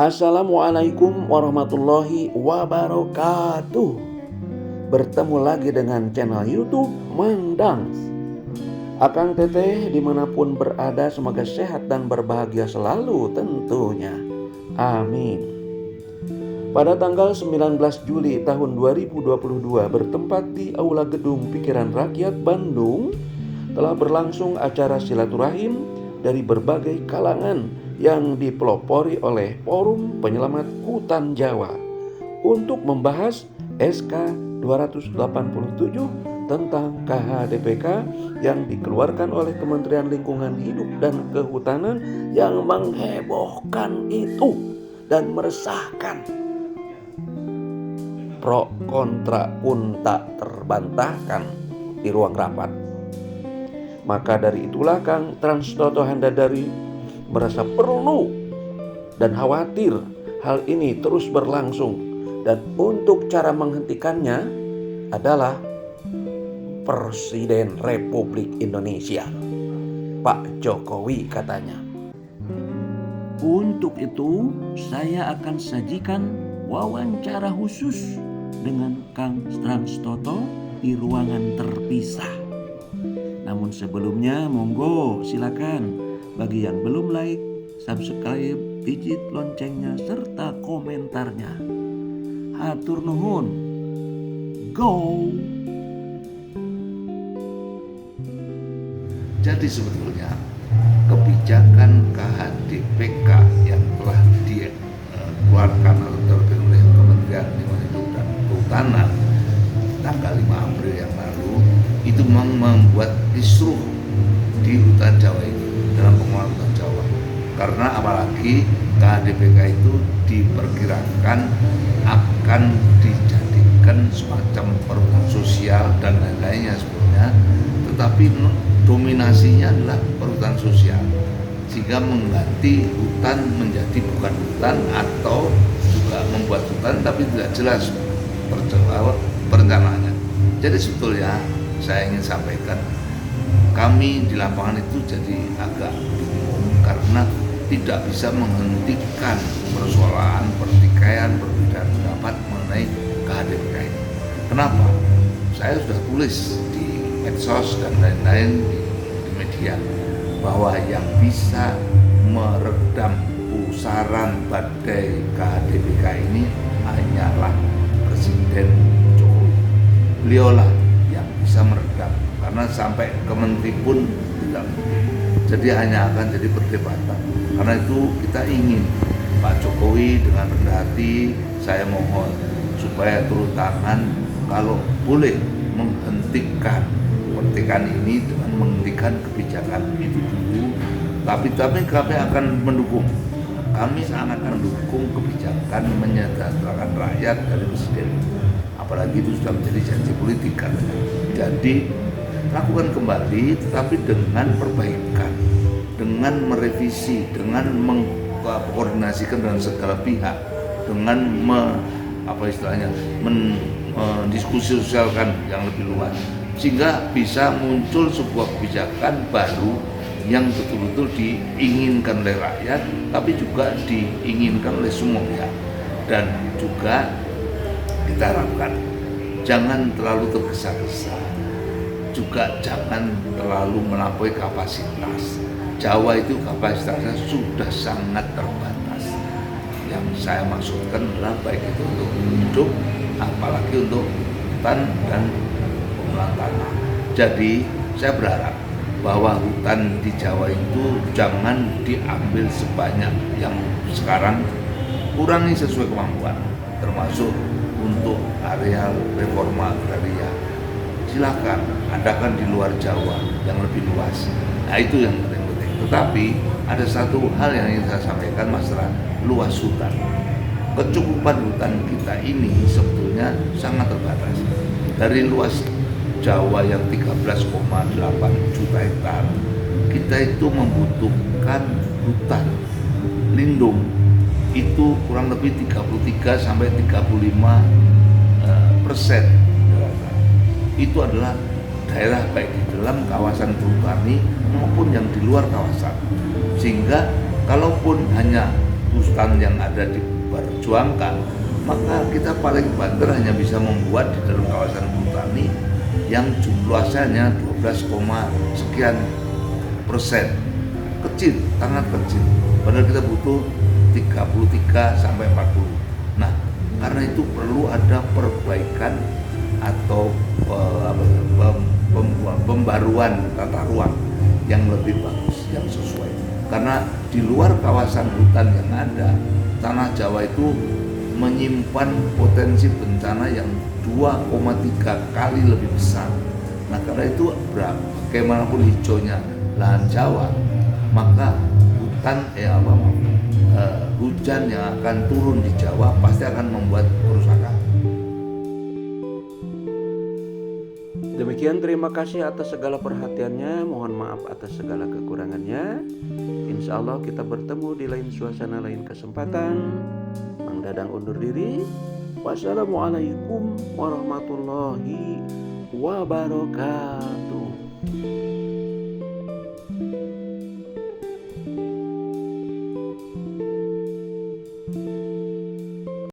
Assalamualaikum warahmatullahi wabarakatuh. Bertemu lagi dengan channel YouTube Mandang. Akang Teteh dimanapun berada, semoga sehat dan berbahagia selalu tentunya. Amin. Pada tanggal 19 Juli tahun 2022 bertempat di Aula Gedung Pikiran Rakyat Bandung telah berlangsung acara silaturahim dari berbagai kalangan yang dipelopori oleh Forum Penyelamat Hutan Jawa untuk membahas SK 287 tentang KHDPK yang dikeluarkan oleh Kementerian Lingkungan Hidup dan Kehutanan yang menghebohkan itu dan meresahkan. Pro kontra pun tak terbantahkan di ruang rapat. Maka dari itulah Kang Transtoto Handadari merasa perlu dan khawatir hal ini terus berlangsung, dan untuk cara menghentikannya adalah Presiden Republik Indonesia, Pak Jokowi katanya. Untuk itu saya akan sajikan wawancara khusus dengan Kang Transtoto di ruangan terpisah. Namun sebelumnya monggo silakan bagi yang belum like, subscribe, pijit loncengnya serta komentarnya. Hatur nuhun. Go. Jadi sebetulnya kebijakan KHDPK yang telah dikeluarkan atau terbit oleh Kementerian Lingkungan Hidup dan Kehutanan tanggal 5 April yang lalu itu memang membuat kisruh di hutan Jawa ini, dalam pengelolaan hutan Jawa. Karena apalagi KHDPK itu diperkirakan akan dijadikan semacam perhutanan sosial dan lain-lainnya sebetulnya, tetapi dominasinya adalah perhutanan sosial, sehingga mengganti hutan menjadi bukan hutan, atau juga membuat hutan tapi tidak jelas perencanaannya. Jadi sebetulnya saya ingin sampaikan, kami di lapangan itu jadi agak bingung karena tidak bisa menghentikan persoalan pertikaian, perbedaan pendapat mengenai KHDPK ini. Kenapa? Saya sudah tulis di medsos dan lain-lain di media bahwa yang bisa meredam pusaran badai KHDPK ini hanyalah Presiden Jokowi. Beliaulah yang bisa meredam, karena sampai ke menteri pun tidak mungkin. Jadi hanya akan jadi perdebatan. Karena itu kita ingin Pak Jokowi dengan rendah hati, saya mohon supaya turun tangan, kalau boleh menghentikan pertikaian ini dengan menghentikan kebijakan itu dulu. Tapi kami akan mendukung. Kami sangat mendukung kebijakan menyejahterakan rakyat dari Presiden. Apalagi itu sudah menjadi janji politik katanya. Jadi lakukan kembali, tetapi dengan perbaikan, dengan merevisi, dengan mengkoordinasikan dengan segala pihak, dengan mendiskusi sosialkan yang lebih luas, sehingga bisa muncul sebuah kebijakan baru yang betul-betul diinginkan oleh rakyat, tapi juga diinginkan oleh semua pihak. Dan juga kita harapkan jangan terlalu tergesa-gesa, juga jangan terlalu melampaui kapasitas. Jawa itu kapasitasnya sudah sangat terbatas. Yang saya maksudkan adalah baik itu untuk hidup, apalagi untuk hutan dan pengelolaan tanah. Jadi saya berharap bahwa hutan di Jawa itu jangan diambil sebanyak yang sekarang, kurangi sesuai kemampuan, termasuk untuk areal reforma agraria. Silakan adakan di luar Jawa yang lebih luas. Nah itu yang penting. Tetapi ada satu hal yang ingin saya sampaikan, masalah luas hutan. Kecukupan hutan kita ini sebetulnya sangat terbatas. Dari luas Jawa yang 13,8 juta hektar, kita itu membutuhkan hutan lindung itu kurang lebih 33 sampai 35%. Itu adalah daerah baik di dalam kawasan perhutani maupun yang di luar kawasan. Sehingga kalaupun hanya hutan yang ada diperjuangkan, maka kita paling banter hanya bisa membuat di dalam kawasan perhutani yang jumlahnya 12, sekian persen. Kecil, sangat kecil. Padahal kita butuh 33 sampai 40. Nah, karena itu perlu ada perbaikan atau pembaruan tata ruang yang lebih bagus, yang sesuai. Karena di luar kawasan hutan yang ada, tanah Jawa itu menyimpan potensi bencana yang 2,3 kali lebih besar. Nah, karena itu bagaimanapun hijaunya lahan Jawa, maka hujan yang akan turun di Jawa pasti akan membuat kerusakan. Demikian, terima kasih atas segala perhatiannya. Mohon maaf atas segala kekurangannya. Insya Allah kita bertemu di lain suasana, lain kesempatan. Mang Dadang undur diri. Wassalamualaikum warahmatullahi wabarakatuh.